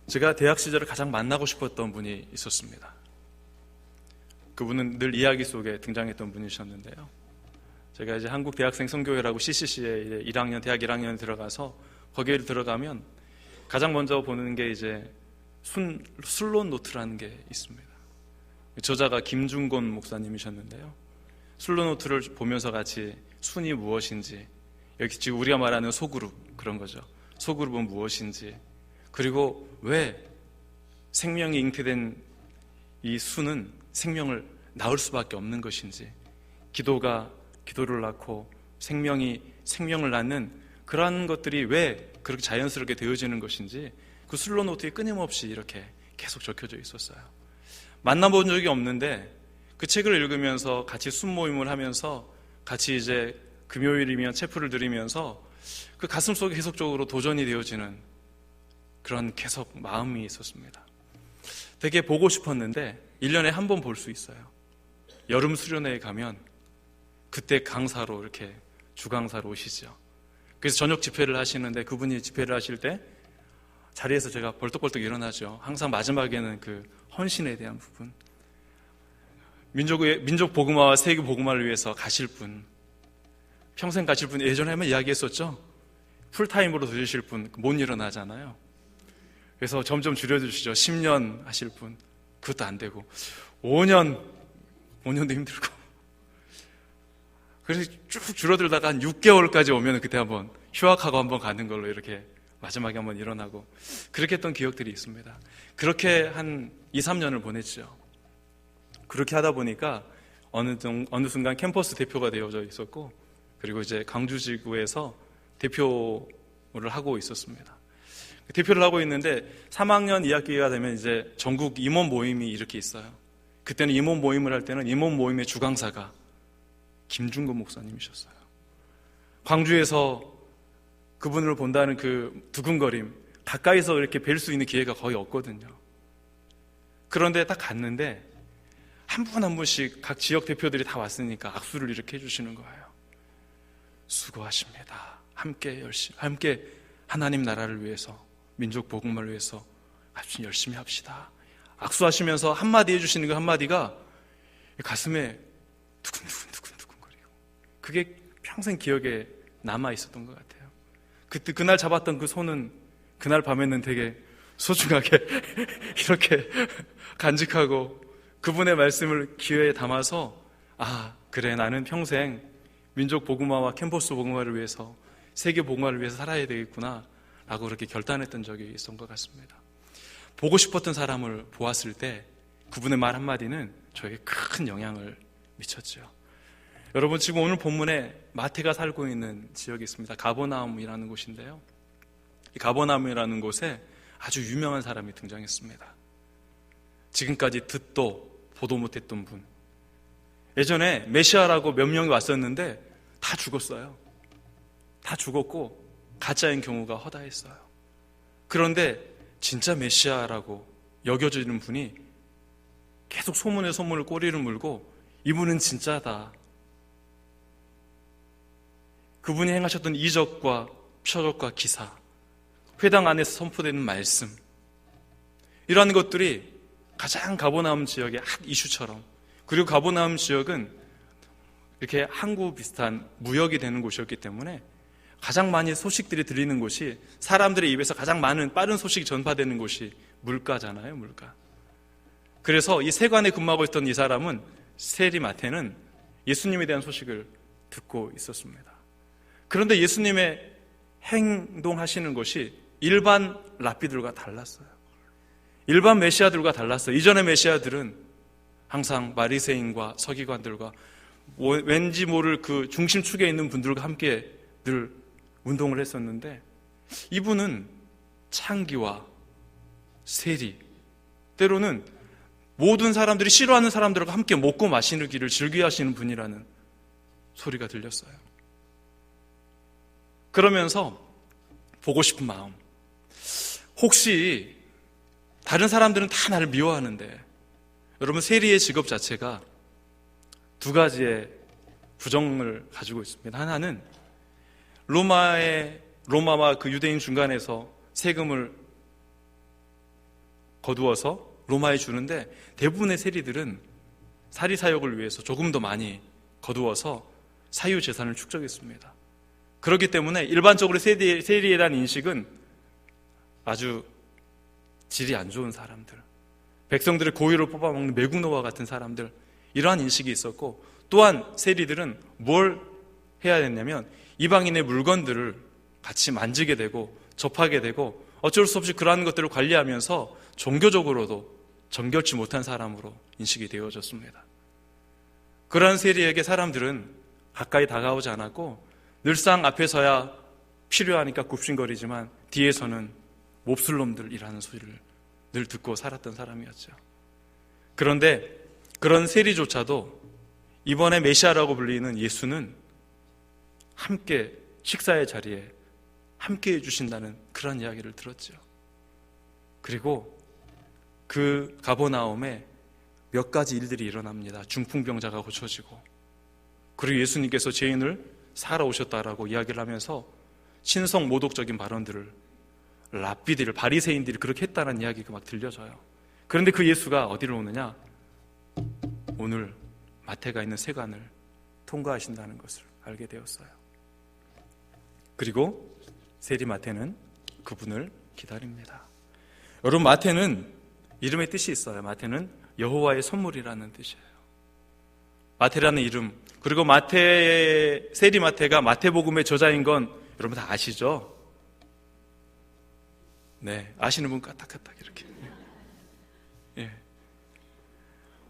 제가 대학 시절에 가장 만나고 싶었던 분이 있었습니다. 그분은 늘 이야기 속에 등장했던 분이셨는데요. 제가 이제 한국 대학생 선교회라고 CCC에 1학년, 대학 1학년에 들어가서 거기에 들어가면 가장 먼저 보는 게 이제 순론 노트라는 게 있습니다. 저자가 김중곤 목사님이셨는데요. 순론 노트를 보면서 같이 순이 무엇인지, 여기 지금 우리가 말하는 소그룹, 그런 거죠. 소그룹은 무엇인지, 그리고 왜 생명이 잉태된 이 수는 생명을 낳을 수밖에 없는 것인지, 기도가 기도를 낳고 생명이 생명을 낳는 그러한 것들이 왜 그렇게 자연스럽게 되어지는 것인지 그 순론 노트에 끊임없이 이렇게 계속 적혀져 있었어요. 만나본 적이 없는데 그 책을 읽으면서 같이 순모임을 하면서 같이 이제 금요일이면 체프를 드리면서 그 가슴속에 계속적으로 도전이 되어지는 그런 계속 마음이 있었습니다. 되게 보고 싶었는데 1년에 한 번 볼 수 있어요. 여름 수련회에 가면 그때 강사로 이렇게 주강사로 오시죠. 그래서 저녁 집회를 하시는데 그분이 집회를 하실 때 자리에서 제가 벌떡벌떡 일어나죠. 항상 마지막에는 그 헌신에 대한 부분, 민족 복음화와 세계 복음화를 위해서 가실 분, 평생 가실 분, 예전에 한번 이야기했었죠. 풀타임으로 드실 분 못 일어나잖아요. 그래서 점점 줄여주시죠. 10년 하실 분, 그것도 안 되고 5년도 힘들고, 그래서 쭉 줄어들다가 한 6개월까지 오면 그때 한번 휴학하고 한번 가는 걸로 이렇게 마지막에 한번 일어나고, 그렇게 했던 기억들이 있습니다. 그렇게 한 2, 3년을 보냈죠. 그렇게 하다 보니까 어느 순간 캠퍼스 대표가 되어져 있었고, 그리고 이제 강주지구에서 대표를 하고 있었습니다. 대표를 하고 있는데 3학년 2학기가 되면 이제 전국 임원 모임이 이렇게 있어요. 그때는 임원 모임을 할 때는 임원 모임의 주강사가 김중곤 목사님이셨어요. 광주에서 그분을 본다는 그 두근거림, 가까이서 이렇게 뵐 수 있는 기회가 거의 없거든요. 그런데 딱 갔는데 한 분 한 분씩 각 지역 대표들이 다 왔으니까 악수를 이렇게 해주시는 거예요. 수고하십니다. 함께 하나님 나라를 위해서, 민족 복음을 위해서 아주 열심히 합시다. 악수하시면서 한마디 해주시는 그 한마디가 가슴에 두근두근거리고, 그게 평생 기억에 남아 있었던 것 같아요. 그날 잡았던 그 손은 그날 밤에는 되게 소중하게 이렇게 간직하고 그분의 말씀을 귀에 담아서, 아, 그래, 나는 평생 민족 복음화와 캠퍼스 복음화를 위해서, 세계 복음화를 위해서 살아야 되겠구나 라고 그렇게 결단했던 적이 있었던 것 같습니다. 보고 싶었던 사람을 보았을 때 그분의 말 한마디는 저에게 큰 영향을 미쳤죠. 여러분, 지금 오늘 본문에 마태가 살고 있는 지역이 있습니다. 가버나움이라는 곳인데요. 이 가버나움이라는 곳에 아주 유명한 사람이 등장했습니다. 지금까지 듣도 보도 못했던 분, 예전에 메시아라고 몇 명이 왔었는데 다 죽었어요. 다 죽었고 가짜인 경우가 허다했어요. 그런데 진짜 메시아라고 여겨지는 분이 계속 소문에 소문을 꼬리를 물고, 이분은 진짜다. 그분이 행하셨던 이적과 표적과 기사, 회당 안에서 선포되는 말씀, 이러한 것들이 가장 가버나움 지역의 핫 이슈처럼, 그리고 가버나움 지역은 이렇게 항구 비슷한 무역이 되는 곳이었기 때문에 가장 많이 소식들이 들리는 곳이, 사람들의 입에서 가장 많은 빠른 소식이 전파되는 곳이 물가잖아요, 물가. 그래서 이 세관에 근무하고 있던 이 사람은, 세리마태는 예수님에 대한 소식을 듣고 있었습니다. 그런데 예수님의 행동하시는 것이 일반 랍비들과 달랐어요. 일반 메시아들과 달랐어요. 이전의 메시아들은 항상 바리새인과 서기관들과 왠지 모를 그 중심축에 있는 분들과 함께 늘 운동을 했었는데, 이분은 창기와 세리, 때로는 모든 사람들이 싫어하는 사람들과 함께 먹고 마시는 길을 즐겨하시는 분이라는 소리가 들렸어요. 그러면서 보고 싶은 마음, 혹시 다른 사람들은 다 나를 미워하는데, 여러분, 세리의 직업 자체가 두 가지의 부정을 가지고 있습니다. 하나는 로마와 그 유대인 중간에서 세금을 거두어서 로마에 주는데 대부분의 세리들은 사리사욕을 위해서 조금 더 많이 거두어서 사유재산을 축적했습니다. 그렇기 때문에 일반적으로 세리에 대한 인식은 아주 질이 안 좋은 사람들, 백성들의 고유를 뽑아먹는 매국노와 같은 사람들, 이러한 인식이 있었고, 또한 세리들은 뭘 해야 됐냐면 이방인의 물건들을 같이 만지게 되고 접하게 되고 어쩔 수 없이 그러한 것들을 관리하면서 종교적으로도 정결치 못한 사람으로 인식이 되어졌습니다. 그러한 세리에게 사람들은 가까이 다가오지 않았고 늘상 앞에서야 필요하니까 굽신거리지만 뒤에서는 몹쓸 놈들이라는 소리를 늘 듣고 살았던 사람이었죠. 그런데 그런 세리조차도 이번에 메시아라고 불리는 예수는 함께 식사의 자리에 함께 해주신다는 그런 이야기를 들었죠. 그리고 그 가버나움에 몇 가지 일들이 일어납니다. 중풍병자가 고쳐지고, 그리고 예수님께서 죄인을 사러 오셨다라고 이야기를 하면서 신성 모독적인 발언들을 랍비들, 바리새인들이 그렇게 했다는 이야기가 막 들려져요. 그런데 그 예수가 어디를 오느냐? 오늘 마태가 있는 세관을 통과하신다는 것을 알게 되었어요. 그리고 세리 마태는 그분을 기다립니다. 여러분, 마태는 이름의 뜻이 있어요. 마태는 여호와의 선물이라는 뜻이에요. 마태라는 이름, 그리고 세리 마태가 마태복음의 저자인 건 여러분 다 아시죠? 네, 아시는 분 까딱까딱 이렇게. 예.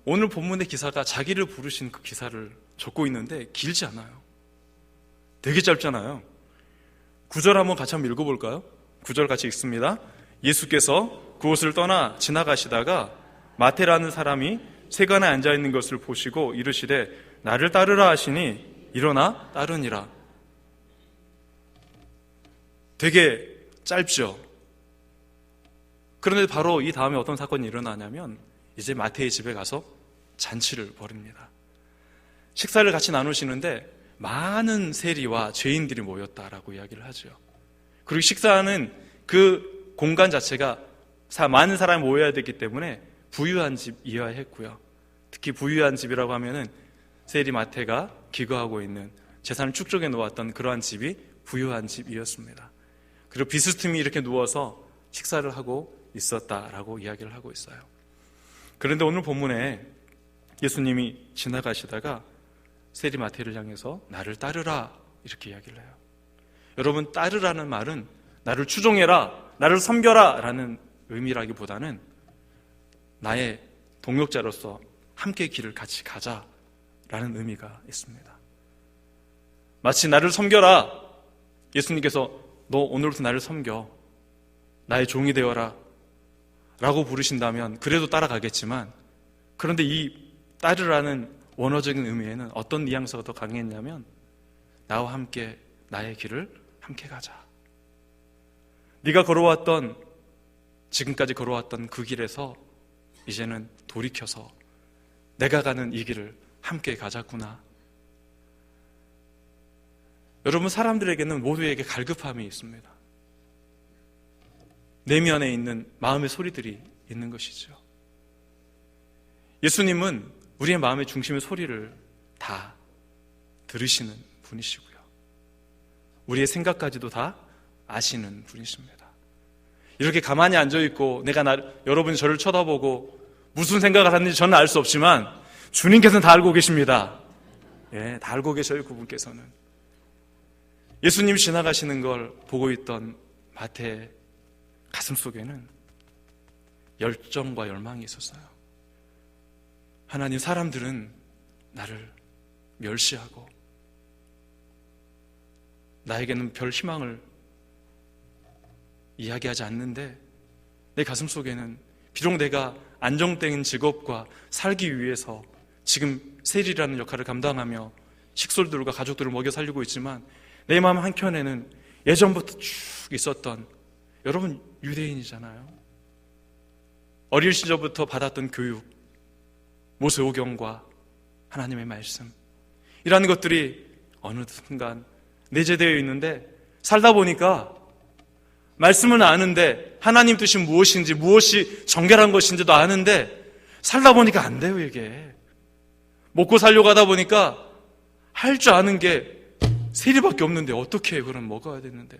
오늘 본문의 기사가 자기를 부르신 그 기사를 적고 있는데 길지 않아요. 되게 짧잖아요. 9절 한번 같이 한번 읽어볼까요? 9절 같이 읽습니다. 예수께서 그곳을 떠나 지나가시다가 마태라는 사람이 세관에 앉아있는 것을 보시고 이르시되 나를 따르라 하시니 일어나 따르니라. 되게 짧죠. 그런데 바로 이 다음에 어떤 사건이 일어나냐면 이제 마태의 집에 가서 잔치를 벌입니다. 식사를 같이 나누시는데 많은 세리와 죄인들이 모였다라고 이야기를 하죠. 그리고 식사하는 그 공간 자체가 많은 사람이 모여야 되기 때문에 부유한 집이어야 했고요. 특히 부유한 집이라고 하면은 세리 마태가 기거하고 있는 재산을 축적해 놓았던 그러한 집이 부유한 집이었습니다. 그리고 비스듬히 이렇게 누워서 식사를 하고 있었다라고 이야기를 하고 있어요. 그런데 오늘 본문에 예수님이 지나가시다가 세리 마태를 향해서 나를 따르라 이렇게 이야기를 해요. 여러분, 따르라는 말은 나를 추종해라, 나를 섬겨라 라는 의미라기보다는 나의 동역자로서 함께 길을 같이 가자라는 의미가 있습니다. 마치 나를 섬겨라, 예수님께서 너 오늘부터 나를 섬겨, 나의 종이 되어라 라고 부르신다면 그래도 따라가겠지만, 그런데 이 따르라는 원어적인 의미에는 어떤 뉘앙스가 더 강했냐면 나와 함께 나의 길을 함께 가자. 네가 걸어왔던, 지금까지 걸어왔던 그 길에서 이제는 돌이켜서 내가 가는 이 길을 함께 가자꾸나. 여러분, 사람들에게는 모두에게 갈급함이 있습니다. 내면에 있는 마음의 소리들이 있는 것이죠. 예수님은 우리의 마음의 중심의 소리를 다 들으시는 분이시고요. 우리의 생각까지도 다 아시는 분이십니다. 이렇게 가만히 앉아있고 여러분이 저를 쳐다보고 무슨 생각을 하는지 저는 알 수 없지만 주님께서는 다 알고 계십니다. 예, 다 알고 계셔요. 그분께서는. 예수님이 지나가시는 걸 보고 있던 마태의 가슴 속에는 열정과 열망이 있었어요. 하나님, 사람들은 나를 멸시하고 나에게는 별 희망을 이야기하지 않는데 내 가슴 속에는 비록 내가 안정된 직업과 살기 위해서 지금 세리라는 역할을 감당하며 식솔들과 가족들을 먹여 살리고 있지만 내 마음 한켠에는 예전부터 쭉 있었던, 여러분 유대인이잖아요. 어릴 시절부터 받았던 교육, 모세오경과 하나님의 말씀, 이라는 것들이 어느 순간 내재되어 있는데 살다 보니까 말씀은 아는데 하나님 뜻이 무엇인지, 무엇이 정결한 것인지도 아는데 살다 보니까 안 돼요, 이게. 먹고 살려고 하다 보니까 할 줄 아는 게 세리밖에 없는데 어떻게 해요? 그럼 먹어야 되는데,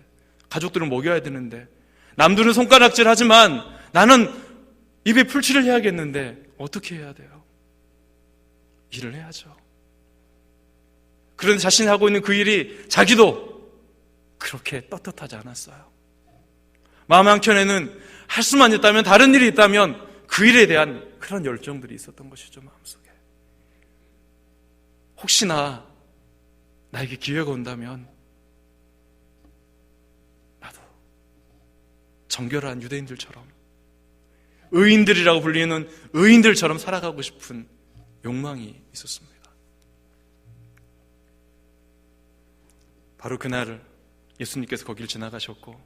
가족들은 먹여야 되는데, 남들은 손가락질 하지만 나는 입에 풀칠을 해야겠는데 어떻게 해야 돼요? 일을 해야죠. 그런데 자신이 하고 있는 그 일이 자기도 그렇게 떳떳하지 않았어요. 마음 한켠에는 할 수만 있다면, 다른 일이 있다면 그 일에 대한 그런 열정들이 있었던 것이죠, 마음속에. 혹시나 나에게 기회가 온다면 나도 정결한 유대인들처럼, 의인들이라고 불리는 의인들처럼 살아가고 싶은 욕망이 있었습니다. 바로 그날 예수님께서 거길 지나가셨고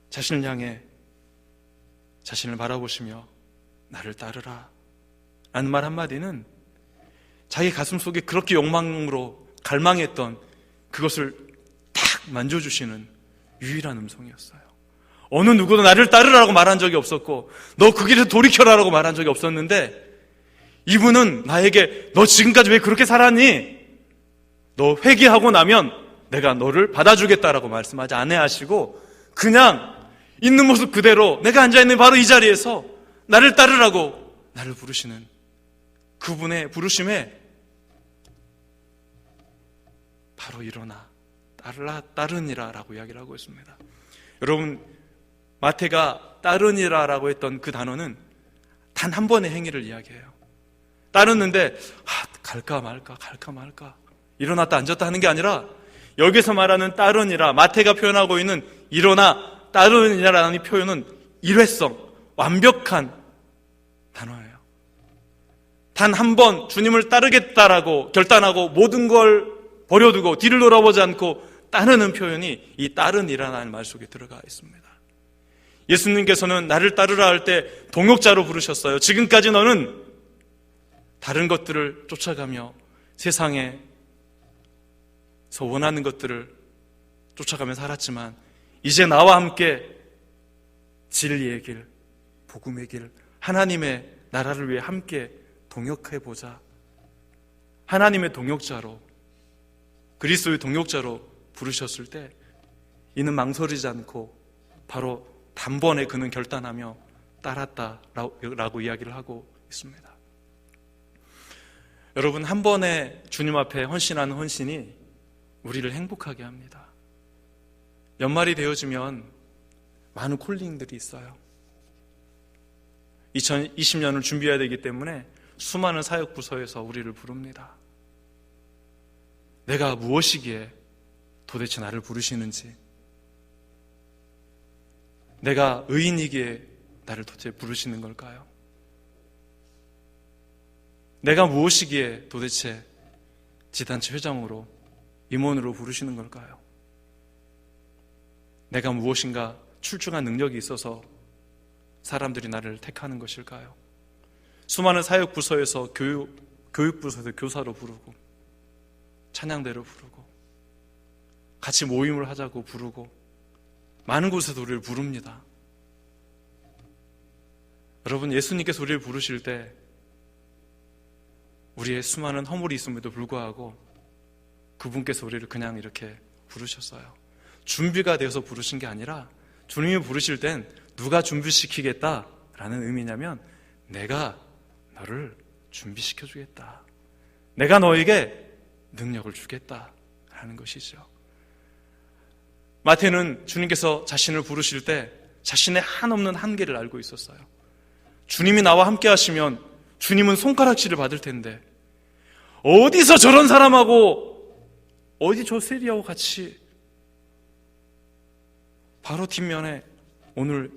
자신을 향해 자신을 바라보시며 나를 따르라 라는 말 한마디는 자기 가슴 속에 그렇게 욕망으로 갈망했던 그것을 딱 만져주시는 유일한 음성이었어요. 어느 누구도 나를 따르라고 말한 적이 없었고 너 그 길에서 돌이켜라라고 말한 적이 없었는데, 이분은 나에게 너 지금까지 왜 그렇게 살았니? 너 회개하고 나면 내가 너를 받아주겠다라고 말씀하지 않으시고 그냥 있는 모습 그대로 내가 앉아있는 바로 이 자리에서 나를 따르라고 나를 부르시는 그분의 부르심에 바로 일어나 따르니라 라고 이야기를 하고 있습니다. 여러분, 마태가 따르니라 라고 했던 그 단어는 단 한 번의 행위를 이야기해요. 따르는데 갈까 말까 일어났다 앉았다 하는 게 아니라 여기서 말하는 따르니라, 마태가 표현하고 있는 일어나 따르니라라는 표현은 일회성, 완벽한 단어예요. 단 한 번 주님을 따르겠다라고 결단하고 모든 걸 버려두고 뒤를 돌아보지 않고 따르는 표현이 이 따르니라는 말 속에 들어가 있습니다. 예수님께서는 나를 따르라 할 때 동역자로 부르셨어요. 지금까지 너는 다른 것들을 쫓아가며 세상에서 원하는 것들을 쫓아가며 살았지만 이제 나와 함께 진리의 길, 복음의 길, 하나님의 나라를 위해 함께 동역해보자. 하나님의 동역자로, 그리스도의 동역자로 부르셨을 때 이는 망설이지 않고 바로 단번에 그는 결단하며 따랐다라고 이야기를 하고 있습니다. 여러분, 한 번에 주님 앞에 헌신하는 헌신이 우리를 행복하게 합니다. 연말이 되어지면 많은 콜링들이 있어요. 2020년을 준비해야 되기 때문에 수많은 사역부서에서 우리를 부릅니다. 내가 무엇이기에 도대체 나를 부르시는지, 내가 의인이기에 나를 도대체 부르시는 걸까요? 내가 무엇이기에 도대체 지단체 회장으로, 임원으로 부르시는 걸까요? 내가 무엇인가 출중한 능력이 있어서 사람들이 나를 택하는 것일까요? 수많은 사역부서에서 교육부서에서 교사로 부르고 찬양대로 부르고 같이 모임을 하자고 부르고 많은 곳에서 우리를 부릅니다. 여러분, 예수님께서 우리를 부르실 때 우리의 수많은 허물이 있음에도 불구하고 그분께서 우리를 그냥 이렇게 부르셨어요. 준비가 되어서 부르신 게 아니라 주님이 부르실 땐 누가 준비시키겠다라는 의미냐면 내가 너를 준비시켜주겠다. 내가 너에게 능력을 주겠다라는 것이죠. 마태는 주님께서 자신을 부르실 때 자신의 한없는 한계를 알고 있었어요. 주님이 나와 함께 하시면 주님은 손가락질을 받을 텐데 어디서 저런 사람하고 어디 저 세리하고 같이, 바로 뒷면에 오늘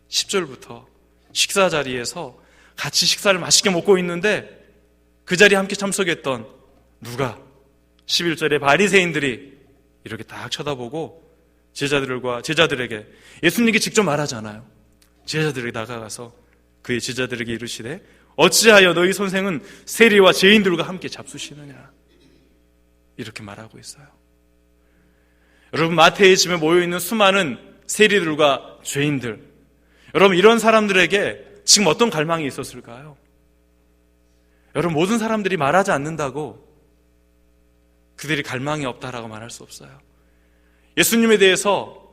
10절부터 식사 자리에서 같이 식사를 맛있게 먹고 있는데 그 자리에 함께 참석했던 누가 11절에 바리새인들이 이렇게 딱 쳐다보고 제자들에게 예수님께 직접 말하잖아요. 제자들에게 다가가서 그의 제자들에게 이르시되 어찌하여 너희 선생은 세리와 죄인들과 함께 잡수시느냐, 이렇게 말하고 있어요. 여러분, 마태의 집에 모여있는 수많은 세리들과 죄인들. 여러분, 이런 사람들에게 지금 어떤 갈망이 있었을까요? 여러분, 모든 사람들이 말하지 않는다고 그들이 갈망이 없다라고 말할 수 없어요. 예수님에 대해서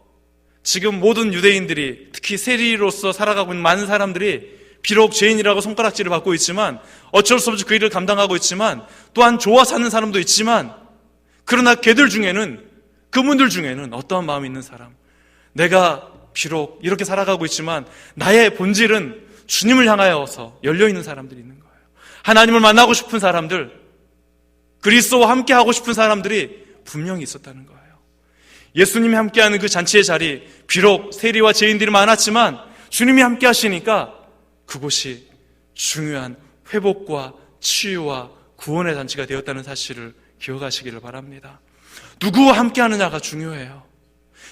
지금 모든 유대인들이, 특히 세리로서 살아가고 있는 많은 사람들이 비록 죄인이라고 손가락질을 받고 있지만, 어쩔 수 없이 그 일을 감당하고 있지만, 또한 좋아 사는 사람도 있지만, 그러나 그분들 중에는 어떠한 마음이 있는 사람, 내가 비록 이렇게 살아가고 있지만 나의 본질은 주님을 향하여서 열려있는 사람들이 있는 거예요. 하나님을 만나고 싶은 사람들, 그리스도와 함께하고 싶은 사람들이 분명히 있었다는 거예요. 예수님이 함께하는 그 잔치의 자리, 비록 세리와 죄인들이 많았지만 주님이 함께 하시니까 그곳이 중요한 회복과 치유와 구원의 잔치가 되었다는 사실을 기억하시기를 바랍니다. 누구와 함께 하느냐가 중요해요.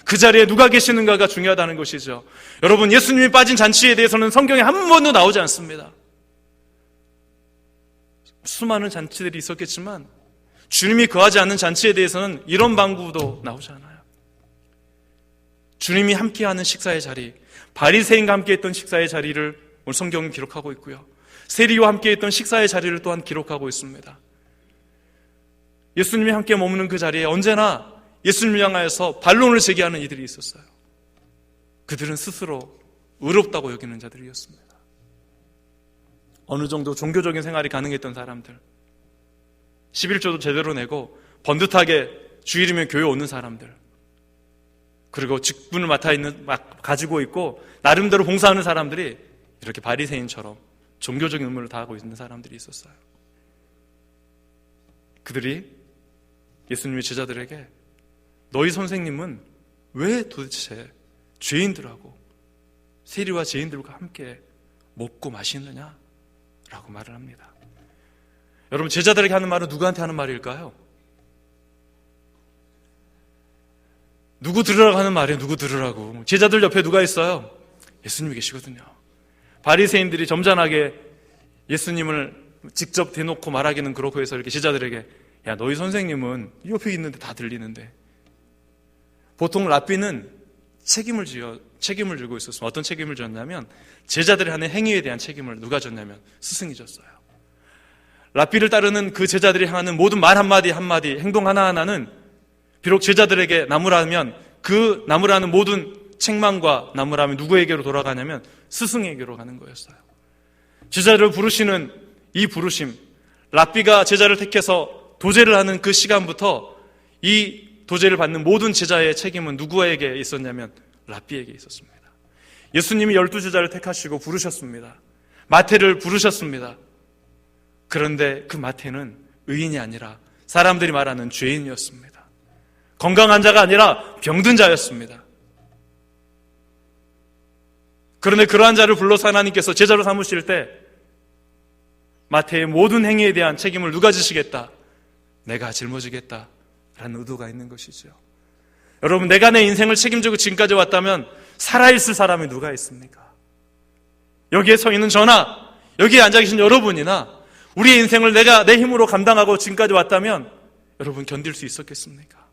그 자리에 누가 계시는가가 중요하다는 것이죠. 여러분, 예수님이 빠진 잔치에 대해서는 성경에 한 번도 나오지 않습니다. 수많은 잔치들이 있었겠지만 주님이 거하지 않는 잔치에 대해서는 이런 방구도 나오지 않아요. 주님이 함께하는 식사의 자리, 바리새인과 함께했던 식사의 자리를 오늘 성경은 기록하고 있고요, 세리와 함께했던 식사의 자리를 또한 기록하고 있습니다. 예수님이 함께 머무는 그 자리에 언제나 예수님을 향하여서 반론을 제기하는 이들이 있었어요. 그들은 스스로 의롭다고 여기는 자들이었습니다. 어느 정도 종교적인 생활이 가능했던 사람들, 11조도 제대로 내고 번듯하게 주일이면 교회 오는 사람들, 그리고 직분을 가지고 있고 나름대로 봉사하는 사람들이 이렇게 바리새인처럼 종교적인 의무를 다하고 있는 사람들이 있었어요. 그들이 예수님의 제자들에게 너희 선생님은 왜 도대체 죄인들하고 세리와 죄인들과 함께 먹고 마시느냐? 라고 말을 합니다. 여러분, 제자들에게 하는 말은 누구한테 하는 말일까요? 누구 들으라고 하는 말이에요. 누구 들으라고. 제자들 옆에 누가 있어요? 예수님이 계시거든요. 바리새인들이 점잖하게 예수님을 직접 대놓고 말하기는 그렇고 해서 이렇게 제자들에게, 야, 너희 선생님은 옆에 있는데 다 들리는데. 보통 랍비는 책임을 지고 있었어요. 어떤 책임을 졌냐면 제자들이 하는 행위에 대한 책임을 누가 졌냐면 스승이 졌어요. 랍비를 따르는 그 제자들이 향하는 모든 말 한마디 한마디, 행동 하나하나는 비록 제자들에게 나무라면 그 나무라는 모든 책망과 나무라면 누구에게로 돌아가냐면 스승에게로 가는 거였어요. 제자를 부르시는 이 부르심, 랍비가 제자를 택해서 도제를 하는 그 시간부터 이 도제를 받는 모든 제자의 책임은 누구에게 있었냐면 랍비에게 있었습니다. 예수님이 12제자를 택하시고 부르셨습니다. 마태를 부르셨습니다. 그런데 그 마태는 의인이 아니라 사람들이 말하는 죄인이었습니다. 건강한 자가 아니라 병든 자였습니다. 그런데 그러한 자를 불러서 하나님께서 제자로 삼으실 때 마태의 모든 행위에 대한 책임을 누가 지시겠다? 내가 짊어지겠다 라는 의도가 있는 것이죠. 여러분, 내가 내 인생을 책임지고 지금까지 왔다면 살아있을 사람이 누가 있습니까? 여기에 서 있는 저나 여기에 앉아 계신 여러분이나 우리의 인생을 내가 내 힘으로 감당하고 지금까지 왔다면 여러분 견딜 수 있었겠습니까?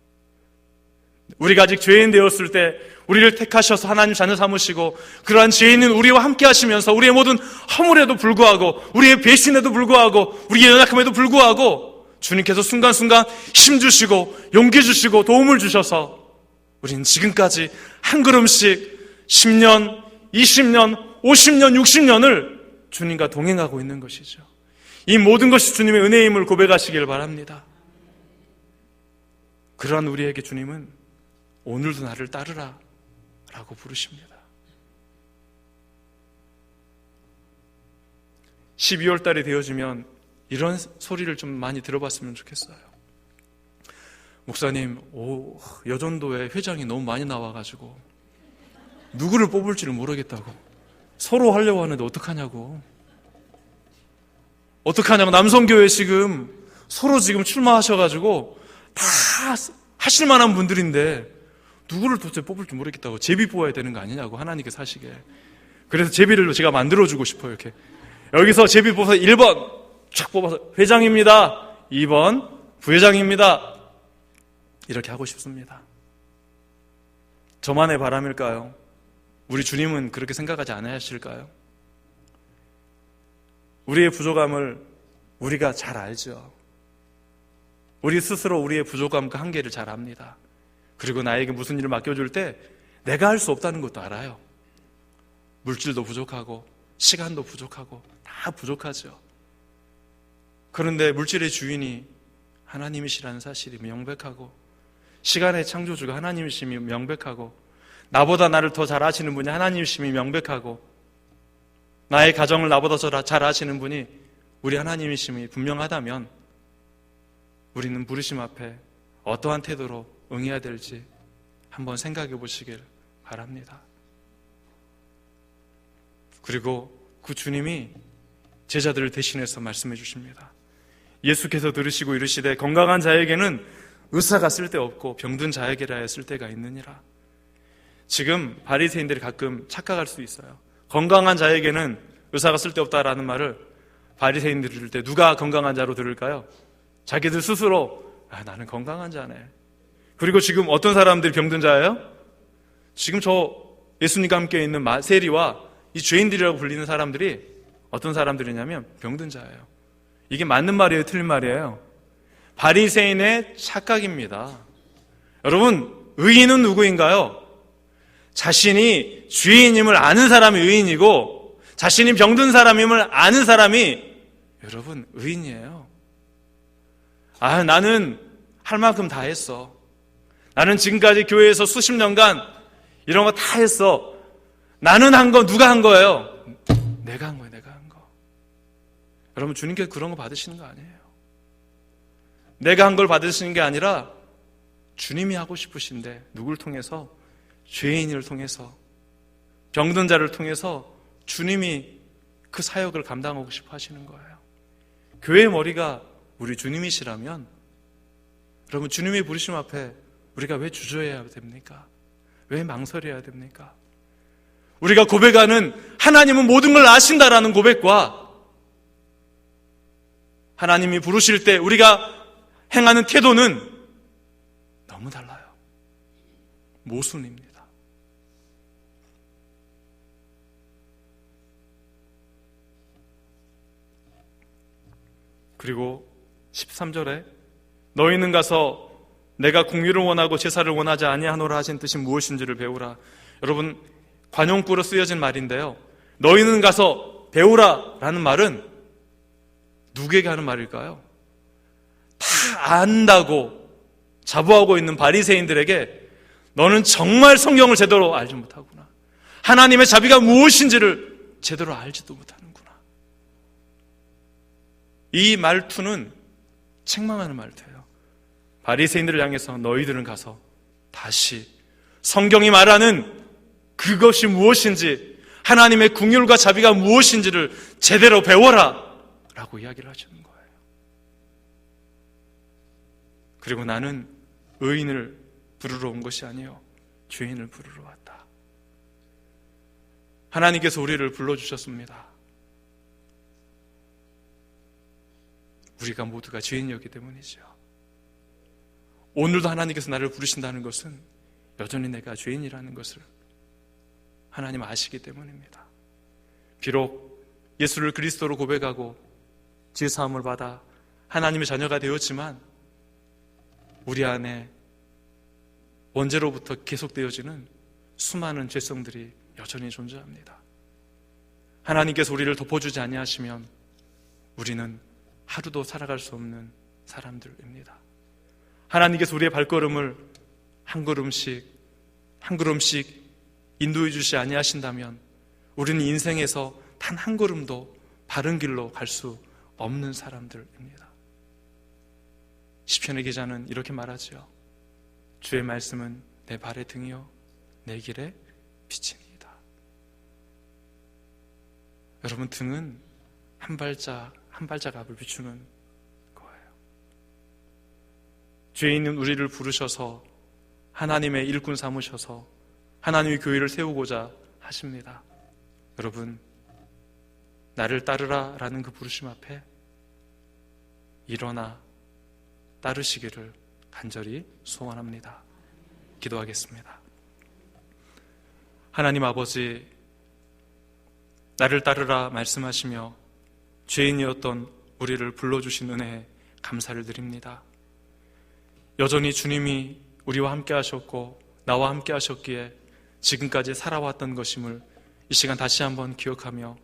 우리가 아직 죄인 되었을 때 우리를 택하셔서 하나님 자녀 삼으시고 그러한 죄인은 우리와 함께 하시면서 우리의 모든 허물에도 불구하고 우리의 배신에도 불구하고 우리의 연약함에도 불구하고 주님께서 순간순간 힘주시고 용기 주시고 도움을 주셔서 우리는 지금까지 한 걸음씩 10년, 20년, 50년, 60년을 주님과 동행하고 있는 것이죠. 이 모든 것이 주님의 은혜임을 고백하시길 바랍니다. 그러한 우리에게 주님은 오늘도 나를 따르라 라고 부르십니다. 12월 달이 되어지면 이런 소리를 좀 많이 들어봤으면 좋겠어요. 목사님, 여전도에 회장이 너무 많이 나와가지고 누구를 뽑을지를 모르겠다고, 서로 하려고 하는데 어떡하냐고, 남성교회 지금 서로 지금 출마하셔가지고 다 하실 만한 분들인데 누구를 도대체 뽑을지 모르겠다고, 제비 뽑아야 되는 거 아니냐고 하나님께서 하시게. 그래서 제비를 제가 만들어주고 싶어요. 이렇게 여기서 제비 뽑아서 1번 쫙 뽑아서 회장입니다, 2번 부회장입니다, 이렇게 하고 싶습니다. 저만의 바람일까요? 우리 주님은 그렇게 생각하지 않아야 하실까요? 우리의 부족함을 우리가 잘 알죠. 우리 스스로 우리의 부족함과 한계를 잘 압니다. 그리고 나에게 무슨 일을 맡겨줄 때 내가 할 수 없다는 것도 알아요. 물질도 부족하고 시간도 부족하고 다 부족하죠. 그런데 물질의 주인이 하나님이시라는 사실이 명백하고 시간의 창조주가 하나님이심이 명백하고 나보다 나를 더 잘 아시는 분이 하나님이심이 명백하고 나의 가정을 나보다 더 잘 아시는 분이 우리 하나님이심이 분명하다면 우리는 부르심 앞에 어떠한 태도로 응해야 될지 한번 생각해 보시길 바랍니다. 그리고 그 주님이 제자들을 대신해서 말씀해 주십니다. 예수께서 들으시고 이르시되 건강한 자에게는 의사가 쓸데없고 병든 자에게라야 쓸데가 있느니라. 지금 바리새인들이 가끔 착각할 수 있어요. 건강한 자에게는 의사가 쓸데없다라는 말을 바리새인들이 들을 때 누가 건강한 자로 들을까요? 자기들 스스로 나는 건강한 자네. 그리고 지금 어떤 사람들이 병든 자예요? 지금 저 예수님과 함께 있는 세리와 이 죄인들이라고 불리는 사람들이 어떤 사람들이냐면 병든 자예요. 이게 맞는 말이에요? 틀린 말이에요? 바리새인의 착각입니다. 여러분, 의인은 누구인가요? 자신이 죄인임을 아는 사람이 의인이고 자신이 병든 사람임을 아는 사람이 여러분 의인이에요. 나는 할 만큼 다 했어. 나는 지금까지 교회에서 수십 년간 이런 거 다 했어. 나는 한 거 누가 한 거예요? 내가 한 거예요. 내가 한 거. 여러분 주님께서 그런 거 받으시는 거 아니에요. 내가 한 걸 받으시는 게 아니라 주님이 하고 싶으신데 누굴 통해서? 죄인을 통해서 병든 자를 통해서 주님이 그 사역을 감당하고 싶어 하시는 거예요. 교회의 머리가 우리 주님이시라면 여러분 주님의 부르심 앞에 우리가 왜 주저해야 됩니까? 왜 망설여야 됩니까? 우리가 고백하는 하나님은 모든 걸 아신다라는 고백과 하나님이 부르실 때 우리가 행하는 태도는 너무 달라요. 모순입니다. 그리고 13절에 너희는 가서 내가 공의를 원하고 제사를 원하지 아니하노라 하신 뜻이 무엇인지를 배우라. 여러분 관용구로 쓰여진 말인데요. 너희는 가서 배우라 라는 말은 누구에게 하는 말일까요? 다 안다고 자부하고 있는 바리새인들에게 너는 정말 성경을 제대로 알지 못하구나. 하나님의 자비가 무엇인지를 제대로 알지도 못하는구나. 이 말투는 책망하는 말투예요. 바리새인들을 향해서 너희들은 가서 다시 성경이 말하는 그것이 무엇인지 하나님의 긍휼과 자비가 무엇인지를 제대로 배워라 라고 이야기를 하시는 거예요. 그리고 나는 의인을 부르러 온 것이 아니요 죄인을 부르러 왔다. 하나님께서 우리를 불러주셨습니다. 우리가 모두가 죄인이었기 때문이죠. 오늘도 하나님께서 나를 부르신다는 것은 여전히 내가 죄인이라는 것을 하나님 아시기 때문입니다. 비록 예수를 그리스도로 고백하고 제사함을 받아 하나님의 자녀가 되었지만 우리 안에 원죄로부터 계속되어지는 수많은 죄성들이 여전히 존재합니다. 하나님께서 우리를 덮어주지 아니하시면 우리는 하루도 살아갈 수 없는 사람들입니다. 하나님께서 우리의 발걸음을 한 걸음씩 인도해 주시 아니하신다면 우리는 인생에서 단 한 걸음도 바른 길로 갈 수 없는 사람들입니다. 시편의 기자는 이렇게 말하죠. 주의 말씀은 내 발의 등이요 내 길의 빛이니이다. 여러분 등은 한 발짝 앞을 비추는 거예요. 죄 있는 우리를 부르셔서 하나님의 일꾼 삼으셔서 하나님의 교회를 세우고자 하십니다. 여러분 나를 따르라 라는 그 부르심 앞에 일어나 따르시기를 간절히 소원합니다. 기도하겠습니다. 하나님 아버지, 나를 따르라 말씀하시며 죄인이었던 우리를 불러주신 은혜에 감사를 드립니다. 여전히 주님이 우리와 함께 하셨고 나와 함께 하셨기에 지금까지 살아왔던 것임을 이 시간 다시 한번 기억하며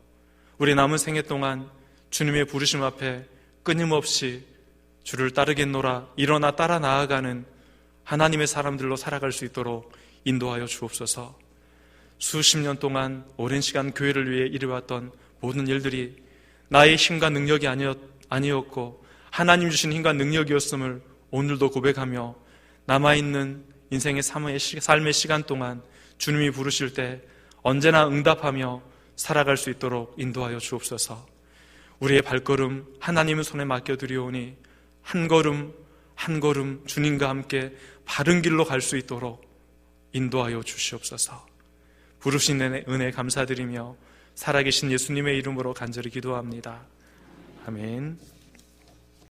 우리 남은 생애 동안 주님의 부르심 앞에 끊임없이 주를 따르겠노라 일어나 따라 나아가는 하나님의 사람들로 살아갈 수 있도록 인도하여 주옵소서. 수십 년 동안 오랜 시간 교회를 위해 이루어왔던 모든 일들이 나의 힘과 능력이 아니었고 하나님 주신 힘과 능력이었음을 오늘도 고백하며 남아있는 인생의 삶의 시간 동안 주님이 부르실 때 언제나 응답하며 살아갈 수 있도록 인도하여 주옵소서. 우리의 발걸음 하나님의 손에 맡겨드리오니 한 걸음 한 걸음 주님과 함께 바른 길로 갈 수 있도록 인도하여 주시옵소서. 부르신 은혜 감사드리며 살아계신 예수님의 이름으로 간절히 기도합니다. 아멘.